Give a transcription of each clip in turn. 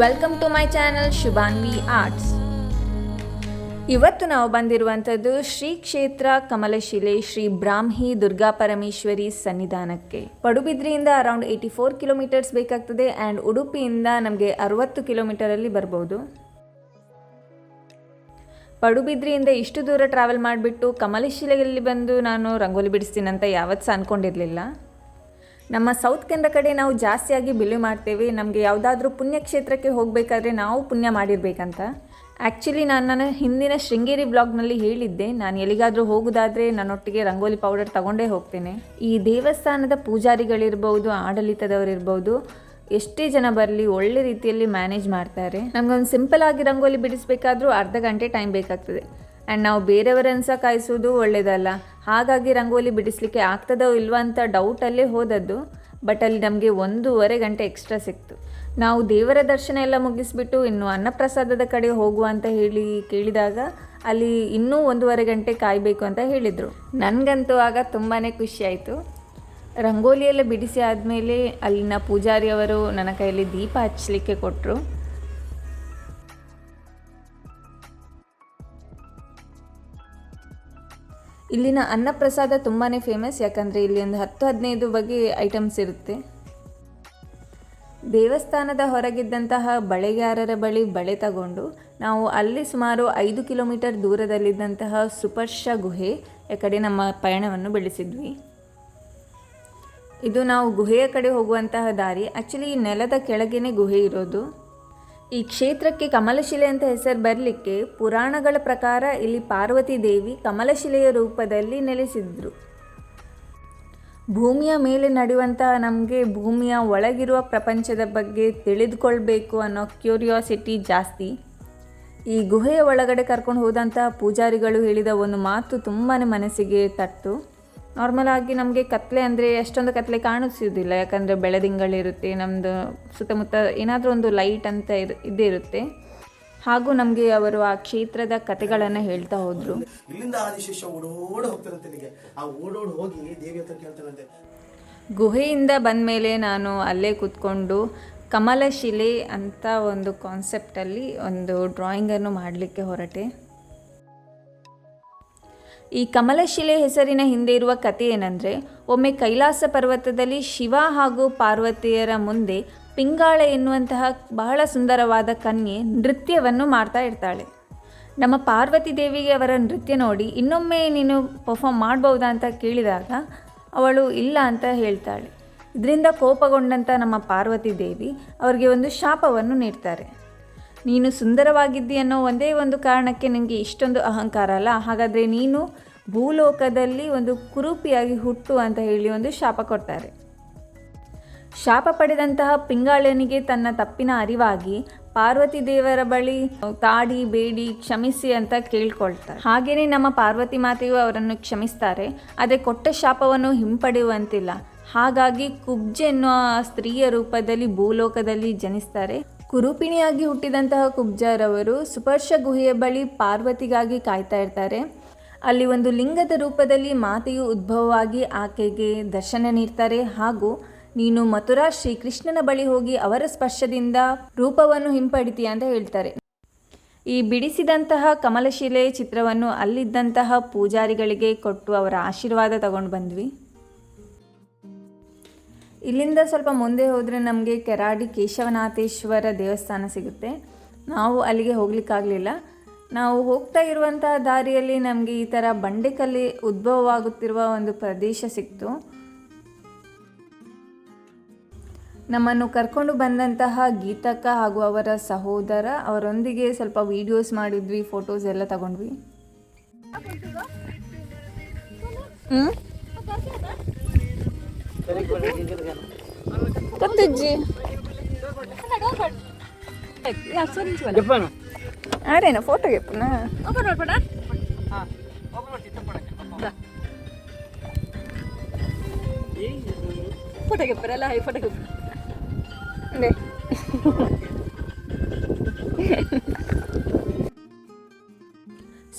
Welcome to my channel Shubhanvi arts. ಇವತ್ತು ನಾವು ಬಂದಿರುವಂಥದ್ದು ಶ್ರೀ ಕ್ಷೇತ್ರ ಕಮಲಶಿಲೆ ಶ್ರೀ ಬ್ರಾಹ್ಮಿ ದುರ್ಗಾ ಪರಮೇಶ್ವರಿ ಸನ್ನಿಧಾನಕ್ಕೆ. ಪಡುಬಿದ್ರಿಯಿಂದ ಅರೌಂಡ್ 84 ಕಿಲೋಮೀಟರ್ಸ್ ಬೇಕಾಗ್ತದೆ ಆ್ಯಂಡ್ ಉಡುಪಿಯಿಂದ ನಮಗೆ 60 ಕಿಲೋಮೀಟರಲ್ಲಿ ಬರ್ಬೋದು. ಪಡುಬಿದ್ರಿಯಿಂದ ಇಷ್ಟು ದೂರ ಟ್ರಾವೆಲ್ ಮಾಡಿಬಿಟ್ಟು ಕಮಲಶಿಲೆಯಲ್ಲಿ ಬಂದು ನಾನು ರಂಗೋಲಿ ಬಿಡಿಸ್ತೀನಂತ ಯಾವತ್ತೂ ಸಹ ಅಂದ್ಕೊಂಡಿರಲಿಲ್ಲ. ನಮ್ಮ ಸೌತ್ ಕೆನರಾ ಕಡೆ ನಾವು ಜಾಸ್ತಿಯಾಗಿ ಬಿಲೀವ್ ಮಾಡ್ತೇವೆ ನಮಗೆ ಯಾವುದಾದ್ರೂ ಪುಣ್ಯಕ್ಷೇತ್ರಕ್ಕೆ ಹೋಗಬೇಕಾದ್ರೆ ನಾವು ಪುಣ್ಯ ಮಾಡಿರಬೇಕಂತ. ಆ್ಯಕ್ಚುಲಿ ನಾನು ನನ್ನ ಹಿಂದಿನ ಶೃಂಗೇರಿ ಬ್ಲಾಗ್ನಲ್ಲಿ ಹೇಳಿದ್ದೆ, ನಾನು ಎಲ್ಲಿಗಾದರೂ ಹೋಗೋದಾದರೆ ನನ್ನೊಟ್ಟಿಗೆ ರಂಗೋಲಿ ಪೌಡರ್ ತಗೊಂಡೇ ಹೋಗ್ತೇನೆ. ಈ ದೇವಸ್ಥಾನದ ಪೂಜಾರಿಗಳಿರ್ಬೋದು, ಆಡಳಿತದವರಿರ್ಬೋದು, ಎಷ್ಟೇ ಜನ ಬರಲಿ ಒಳ್ಳೆ ರೀತಿಯಲ್ಲಿ ಮ್ಯಾನೇಜ್ ಮಾಡ್ತಾರೆ. ನಮಗೊಂದು ಸಿಂಪಲ್ ಆಗಿ ರಂಗೋಲಿ ಬಿಡಿಸಬೇಕಾದ್ರೂ ಅರ್ಧ ಗಂಟೆ ಟೈಮ್ ಬೇಕಾಗ್ತದೆ ಆ್ಯಂಡ್ ನಾವು ಬೇರೆಯವರನ್ನು ಸಹ ಕಾಯಿಸೋದು ಒಳ್ಳೆಯದಲ್ಲ. ಹಾಗಾಗಿ ರಂಗೋಲಿ ಬಿಡಿಸ್ಲಿಕ್ಕೆ ಆಗ್ತದೋ ಇಲ್ವಾ ಅಂತ ಡೌಟಲ್ಲೇ ಹೋದದ್ದು. ಬಟ್ ಅಲ್ಲಿ ನಮಗೆ 1.5 ಗಂಟೆ ಎಕ್ಸ್ಟ್ರಾ ಸಿಕ್ತು. ನಾವು ದೇವರ ದರ್ಶನ ಎಲ್ಲ ಮುಗಿಸ್ಬಿಟ್ಟು ಇನ್ನು ಅನ್ನಪ್ರಸಾದದ ಕಡೆ ಹೋಗುವ ಅಂತ ಕೇಳಿದಾಗ ಅಲ್ಲಿ ಇನ್ನೂ 1.5 ಗಂಟೆ ಕಾಯಬೇಕು ಅಂತ ಹೇಳಿದರು. ನನಗಂತೂ ಆಗ ತುಂಬಾ ಖುಷಿ ಆಯಿತು. ರಂಗೋಲಿಯೆಲ್ಲ ಬಿಡಿಸಿ ಆದಮೇಲೆ ಅಲ್ಲಿನ ಪೂಜಾರಿಯವರು ನನ್ನ ಕೈಯಲ್ಲಿ ದೀಪ ಹಚ್ಚಲಿಕ್ಕೆ ಕೊಟ್ಟರು. ಇಲ್ಲಿನ ಅನ್ನಪ್ರಸಾದ ತುಂಬಾ ಫೇಮಸ್, ಯಾಕಂದರೆ ಇಲ್ಲಿ ಒಂದು 10-15 ಬಗೆ ಐಟಮ್ಸ್ ಇರುತ್ತೆ. ದೇವಸ್ಥಾನದ ಹೊರಗಿದ್ದಂತಹ ಬಳೆಗಾರರ ಬಳಿ ಬಳೆ ತಗೊಂಡು ನಾವು ಅಲ್ಲಿ ಸುಮಾರು 5 ಕಿಲೋಮೀಟರ್ ದೂರದಲ್ಲಿದ್ದಂತಹ ಸುಪರ್ಷ ಗುಹೆ ಕಡೆ ನಮ್ಮ ಪಯಣವನ್ನು ಬೆಳೆಸಿದ್ವಿ. ಇದು ನಾವು ಗುಹೆಯ ಕಡೆ ಹೋಗುವಂತಹ ದಾರಿ. ಆ್ಯಕ್ಚುಲಿ ನೆಲದ ಕೆಳಗೇನೆ ಗುಹೆ ಇರೋದು. ಈ ಕ್ಷೇತ್ರಕ್ಕೆ ಕಮಲಶಿಲೆ ಅಂತ ಹೆಸರು ಬರಲಿಕ್ಕೆ ಪುರಾಣಗಳ ಪ್ರಕಾರ ಇಲ್ಲಿ ಪಾರ್ವತಿ ದೇವಿ ಕಮಲಶಿಲೆಯ ರೂಪದಲ್ಲಿ ನೆಲೆಸಿದ್ರು. ಭೂಮಿಯ ಮೇಲೆ ನಡೆಯುವಂತಹ ನಮಗೆ ಭೂಮಿಯ ಒಳಗಿರುವ ಪ್ರಪಂಚದ ಬಗ್ಗೆ ತಿಳಿದುಕೊಳ್ಬೇಕು ಅನ್ನೋ ಕ್ಯೂರಿಯಾಸಿಟಿ ಜಾಸ್ತಿ. ಈ ಗುಹೆಯ ಒಳಗಡೆ ಕರ್ಕೊಂಡು ಹೋದಂತಹ ಪೂಜಾರಿಗಳು ಹೇಳಿದ ಒಂದು ಮಾತು ತುಂಬಾ ಮನಸ್ಸಿಗೆ ತಟ್ಟು. ನಾರ್ಮಲ್ ಆಗಿ ನಮಗೆ ಕತ್ಲೆ ಅಂದರೆ ಅಷ್ಟೊಂದು ಕತ್ಲೆ ಕಾಣಿಸೋದಿಲ್ಲ, ಯಾಕಂದರೆ ಬೆಳದಿಂಗಳಿರುತ್ತೆ, ನಮ್ಮದು ಸುತ್ತಮುತ್ತ ಏನಾದರೂ ಒಂದು ಲೈಟ್ ಅಂತ ಇದ್ದೇ ಇರುತ್ತೆ. ಹಾಗೂ ನಮಗೆ ಅವರು ಆ ಕ್ಷೇತ್ರದ ಕಥೆಗಳನ್ನು ಹೇಳ್ತಾ ಹೋದರು. ಗುಹೆಯಿಂದ ಬಂದ ಮೇಲೆ ನಾನು ಅಲ್ಲೇ ಕೂತ್ಕೊಂಡು ಕಮಲಶಿಲೆ ಅಂತ ಒಂದು ಕಾನ್ಸೆಪ್ಟಲ್ಲಿ ಒಂದು ಡ್ರಾಯಿಂಗನ್ನು ಮಾಡಲಿಕ್ಕೆ ಹೊರಟೆ. ಈ ಕಮಲಶಿಲೆ ಹೆಸರಿನ ಹಿಂದೆ ಇರುವ ಕಥೆ ಏನಂದರೆ, ಒಮ್ಮೆ ಕೈಲಾಸ ಪರ್ವತದಲ್ಲಿ ಶಿವ ಹಾಗೂ ಪಾರ್ವತಿಯರ ಮುಂದೆ ಪಿಂಗಾಳೆ ಎನ್ನುವಂತಹ ಬಹಳ ಸುಂದರವಾದ ಕನ್ಯೆ ನೃತ್ಯವನ್ನು ಮಾಡ್ತಾ ಇರ್ತಾಳೆ. ನಮ್ಮ ಪಾರ್ವತಿ ದೇವಿಗೆ ಅವರ ನೃತ್ಯ ನೋಡಿ ಇನ್ನೊಮ್ಮೆ ನೀನು ಪರ್ಫಾರ್ಮ್ ಮಾಡ್ಬೋದಾ ಅಂತ ಕೇಳಿದಾಗ ಅವಳು ಇಲ್ಲ ಅಂತ ಹೇಳ್ತಾಳೆ. ಇದರಿಂದ ಕೋಪಗೊಂಡಂಥ ನಮ್ಮ ಪಾರ್ವತಿ ದೇವಿ ಅವರಿಗೆ ಒಂದು ಶಾಪವನ್ನು ನೀಡ್ತಾರೆ. ನೀನು ಸುಂದರವಾಗಿದ್ದಿ ಅನ್ನೋ ಒಂದೇ ಒಂದು ಕಾರಣಕ್ಕೆ ನಿನಗೆ ಇಷ್ಟೊಂದು ಅಹಂಕಾರ ಅಲ್ಲ, ಹಾಗಾದರೆ ನೀನು ಭೂಲೋಕದಲ್ಲಿ ಒಂದು ಕುರೂಪಿಯಾಗಿ ಹುಟ್ಟು ಅಂತ ಹೇಳಿ ಒಂದು ಶಾಪ ಕೊಡ್ತಾರೆ. ಶಾಪ ಪಡೆದಂತಹ ಪಿಂಗಾಳನಿಗೆ ತನ್ನ ತಪ್ಪಿನ ಅರಿವಾಗಿ ಪಾರ್ವತಿ ದೇವರ ಬಳಿ ತಾಡಿ ಬೇಡಿ ಕ್ಷಮಿಸಿ ಅಂತ ಕೇಳ್ಕೊಳ್ತಾರೆ. ಹಾಗೆಯೇ ನಮ್ಮ ಪಾರ್ವತಿ ಮಾತೆಯು ಅವರನ್ನು ಕ್ಷಮಿಸ್ತಾರೆ, ಆದರೆ ಕೊಟ್ಟ ಶಾಪವನ್ನು ಹಿಂಪಡೆಯುವಂತಿಲ್ಲ. ಹಾಗಾಗಿ ಕುಬ್ಜೆ ಎನ್ನುವ ಸ್ತ್ರೀಯ ರೂಪದಲ್ಲಿ ಭೂಲೋಕದಲ್ಲಿ ಜನಿಸ್ತಾರೆ. ಕುರೂಪಿಣಿಯಾಗಿ ಹುಟ್ಟಿದಂತಹ ಕುಬ್ಜರವರು ಸುಪರ್ಷ ಗುಹೆಯ ಬಳಿ ಪಾರ್ವತಿಗಾಗಿ ಕಾಯ್ತಾ ಇರ್ತಾರೆ. ಅಲ್ಲಿ ಒಂದು ಲಿಂಗದ ರೂಪದಲ್ಲಿ ಮಾತೆಯು ಉದ್ಭವವಾಗಿ ಆಕೆಗೆ ದರ್ಶನ ನೀಡ್ತಾರೆ. ಹಾಗೂ ನೀನು ಮಥುರಾ ಶ್ರೀಕೃಷ್ಣನ ಬಳಿ ಹೋಗಿ ಅವರ ಸ್ಪರ್ಶದಿಂದ ರೂಪವನ್ನು ಹಿಂಪಡಿತೀಯ ಅಂತ ಹೇಳ್ತಾರೆ. ಈ ಬಿಡಿಸಿದಂತಹ ಕಮಲಶಿಲೆ ಚಿತ್ರವನ್ನು ಅಲ್ಲಿದ್ದಂತಹ ಪೂಜಾರಿಗಳಿಗೆ ಕೊಟ್ಟು ಅವರ ಆಶೀರ್ವಾದ ತಗೊಂಡು ಬಂದ್ವಿ. ಇಲ್ಲಿಂದ ಸ್ವಲ್ಪ ಮುಂದೆ ಹೋದರೆ ನಮಗೆ ಕೆರಾಡಿ ಕೇಶವನಾಥೇಶ್ವರ ದೇವಸ್ಥಾನ ಸಿಗುತ್ತೆ. ನಾವು ಅಲ್ಲಿಗೆ ಹೋಗ್ಲಿಕ್ಕಾಗಲಿಲ್ಲ. ನಾವು ಹೋಗ್ತಾ ಇರುವಂತಹ ದಾರಿಯಲ್ಲಿ ನಮಗೆ ಈ ಥರ ಬಂಡೆಕಲ್ಲಿ ಉದ್ಭವವಾಗುತ್ತಿರುವ ಒಂದು ಪ್ರದೇಶ ಸಿಕ್ತು. ನಮ್ಮನ್ನು ಕರ್ಕೊಂಡು ಬಂದಂತಹ ಗೀತಕ್ಕ ಹಾಗೂ ಅವರ ಸಹೋದರ ಅವರೊಂದಿಗೆ ಸ್ವಲ್ಪ ವೀಡಿಯೋಸ್ ಮಾಡಿದ್ವಿ, ಫೋಟೋಸ್ ಎಲ್ಲ ತಗೊಂಡ್ವಿ. ಆರೇನ ಫೋಟೋ ಗೆಪ್ಪನ ಫೋಟೋ ಗೆಪ್ಪರಲ್ಲ ಹೈ ಫೋಟೋ ಗೆಪ್ಪ.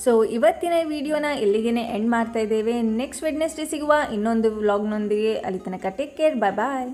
ಸೊ ಇವತ್ತಿನ ವಿಡಿಯೋನ ಇಲ್ಲಿಗೆ ಎಂಡ್ ಮಾಡ್ತಾ ಇದ್ದೇವೆ. ನೆಕ್ಸ್ಟ್ ವೆಡ್ನೆಸ್ಡೇ ಸಿಗುವ ಇನ್ನೊಂದು ವ್ಲಾಗ್ನೊಂದಿಗೆ. ಅಲ್ಲಿ ತನಕ ಟೇಕ್ ಕೇರ್, ಬಾಯ್ ಬಾಯ್.